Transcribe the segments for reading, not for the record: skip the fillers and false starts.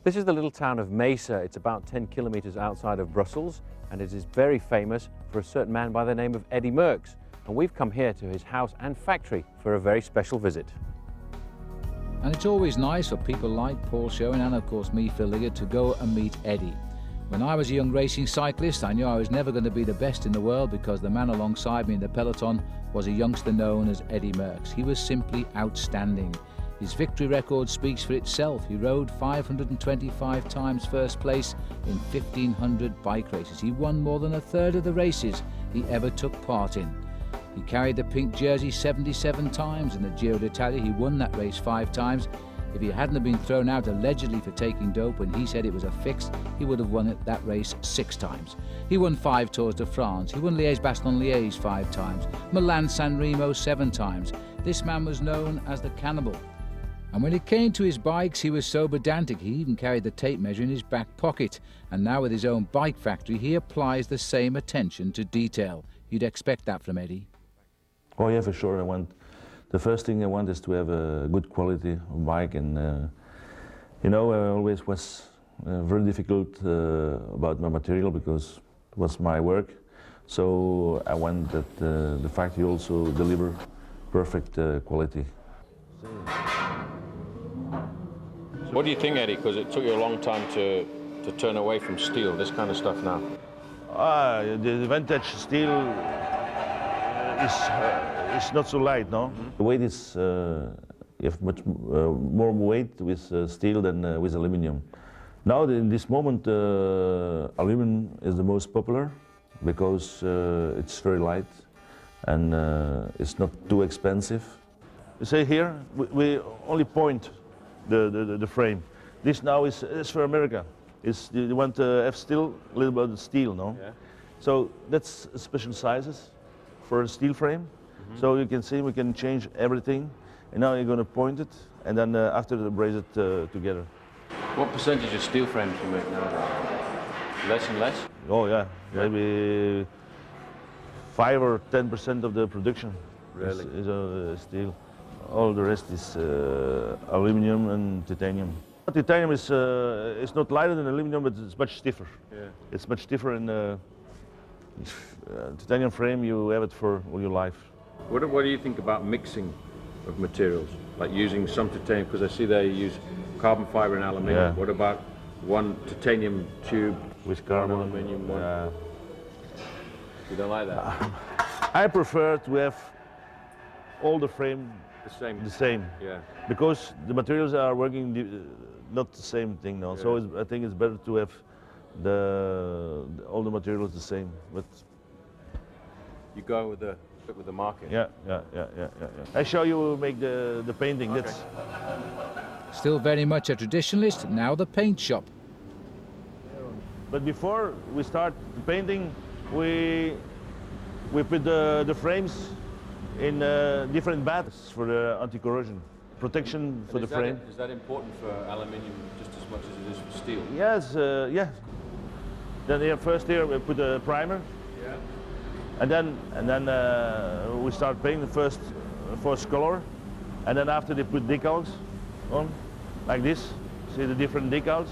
This is the little town of Mesa. It's about 10 kilometers outside of Brussels, and it is very famous for a certain man by the name of Eddy Merckx. And we've come here to his house and factory for a very special visit. And it's always nice for people like Paul Schoen and of course me, Phil Liggett, to go and meet Eddy. When I was a young racing cyclist, I knew I was never going to be the best in the world because the man alongside me in the peloton was a youngster known as Eddy Merckx. He was simply outstanding. His victory record speaks for itself. He rode 525 times first place in 1,500 bike races. He won more than a third of the races he ever took part in. He carried the pink jersey 77 times in the Giro d'Italia. He won that race 5 times. If he hadn't have been thrown out allegedly for taking dope when he said it was a fix, he would have won that race 6 times. He won 5 Tours de France. He won Liège-Bastogne-Liège 5 times. Milan-San Remo 7 times. This man was known as the Cannibal. And when it came to his bikes, he was so pedantic, he even carried the tape measure in his back pocket. And now with his own bike factory, he applies the same attention to detail. You'd expect that from Eddy. Oh yeah, for sure. The first thing I want is to have a good quality bike, and you know, I always was very difficult about my material because it was my work. So I want that the factory also deliver perfect quality. What do you think, Eddy? Because it took you a long time to turn away from steel, this kind of stuff now. The vintage steel is not so light, no? The weight is, you have much more weight with steel than with aluminum. Now, in this moment, aluminum is the most popular because it's very light and it's not too expensive. You see here, we only point the frame. This now is for America. You want to have still a little bit of steel, no? Yeah. So that's special sizes for a steel frame. So you can see we can change everything. And now you're going to point it, and then after brace it together. What percentage of steel frames do you make now? Less and less? Oh yeah, maybe 5 or 10% of the production is steel. All the rest is aluminum and titanium. Titanium is not lighter than aluminum, but it's much stiffer. Yeah. It's much stiffer, and titanium frame, you have it for all your life. What do you think about mixing of materials, like using some titanium? Because I see they use carbon fiber and aluminium. Yeah. What about one titanium tube with carbon, one aluminium? One? You don't like that? I prefer to have all the frame the same. Yeah. Because the materials are working not the same thing now. Yeah. So I think it's better to have all the materials the same. But you go with the market. Yeah. I show you make the painting. Okay. That's still very much a traditionalist. Now the paint shop. But before we start the painting, we put the frames in different baths for the anti-corrosion protection for the frame. Is that important for aluminium just as much as it is for steel? Yes, yeah. Then first here we put a primer. Yeah. And then we start painting the first color, and then after they put decals on, like this. See the different decals,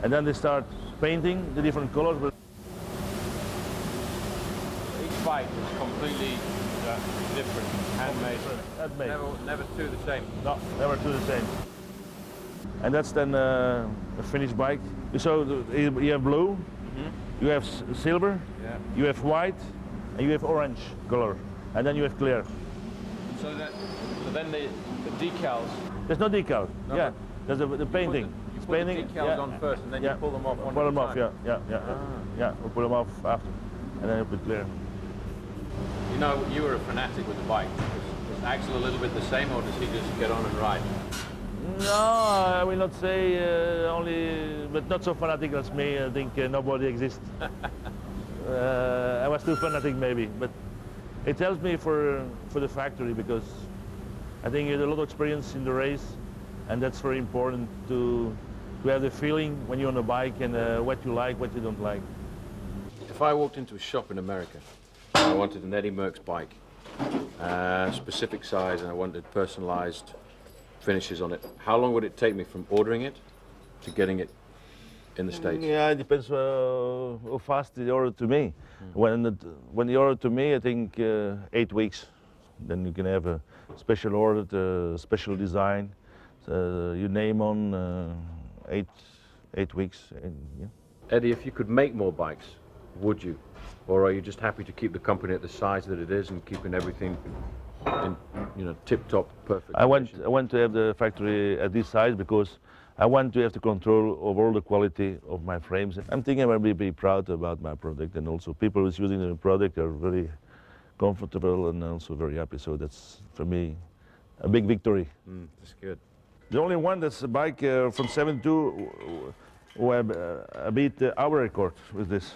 and then they start painting the different colors. Each bike is completely different, handmade. Handmade. Never two the same. No, never two the same. And that's then a finished bike. So you have blue, you have silver, you have white, and you have orange color, and then you have clear. So then the decals. There's no decal. No, yeah, there's the painting. You put the decals on first, and then you pull them off one at a time. Pull them off. Yeah. We pull them off after, and then you put clear. You know, you were a fanatic with the bike. Was Axel a little bit the same, or does he just get on and ride? No, I will not say only, but not so fanatic as me. I think nobody exists. I was too fanatic maybe, but it helps me for the factory because I think you had a lot of experience in the race, and that's very important to have the feeling when you're on a bike and what you like, what you don't like. If I walked into a shop in America, I wanted an Eddy Merckx bike, specific size, and I wanted personalized finishes on it. How long would it take me from ordering it to getting it in the States? Yeah, it depends how fast they order to me. When they order to me, I think 8 weeks. Then you can have a special order, special design. You name on 8 weeks. And, yeah. Eddy, if you could make more bikes, would you? Or are you just happy to keep the company at the size that it is and keeping everything in, tip-top, perfect I want condition? to have the factory at this size because I want to have the control of all the quality of my frames. I'm thinking I will be proud about my product, and also people who's using the product are very comfortable and also very happy. So that's, for me, a big victory. That's good. The only one that's a bike from 72 who I beat our record with this.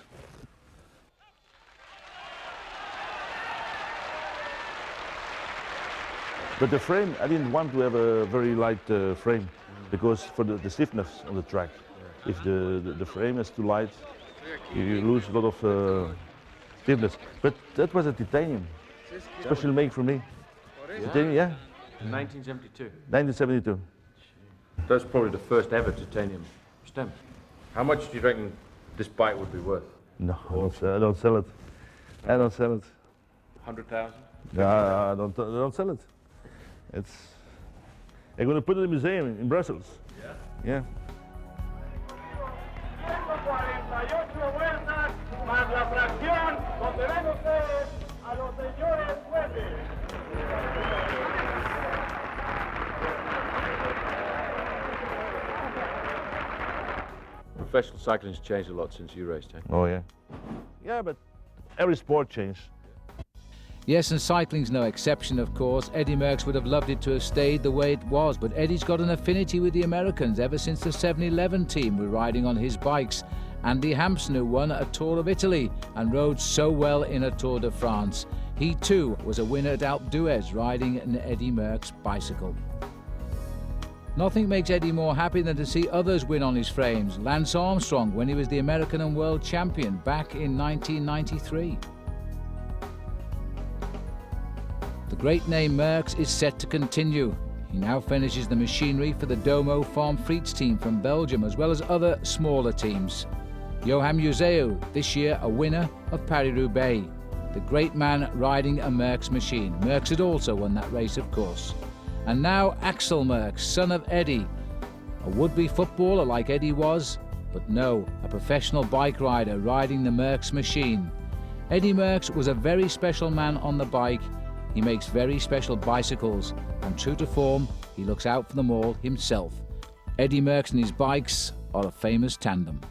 But the frame, I didn't want to have a very light frame because for the stiffness on the track. If the frame is too light, you lose a lot of stiffness. But that was a titanium, special make for me. Titanium, yeah. 1972. 1972. That's probably the first ever titanium stem. How much do you reckon this bike would be worth? No, I don't sell it. I don't sell it. 100,000? No, I don't sell it. I'm going to put it in a museum in Brussels. Yeah? Yeah. Professional cycling's changed a lot since you raced, eh? Oh, yeah. Yeah, but every sport changed. Yes, and cycling's no exception, of course. Eddy Merckx would have loved it to have stayed the way it was, but Eddy's got an affinity with the Americans ever since the 7-11 team were riding on his bikes. Andy Hampson, who won a Tour of Italy and rode so well in a Tour de France. He too was a winner at Alpe d'Huez riding an Eddy Merckx bicycle. Nothing makes Eddy more happy than to see others win on his frames. Lance Armstrong when he was the American and world champion back in 1993. The great name Merckx is set to continue. He now finishes the machinery for the Domo Farm Frites team from Belgium, as well as other smaller teams. Johan Museeuw, this year a winner of Paris-Roubaix. The great man riding a Merckx machine. Merckx had also won that race, of course. And now Axel Merckx, son of Eddy. A would-be footballer like Eddy was, but no, a professional bike rider riding the Merckx machine. Eddy Merckx was a very special man on the bike. He makes very special bicycles, and true to form, he looks out for them all himself. Eddy Merckx and his bikes are a famous tandem.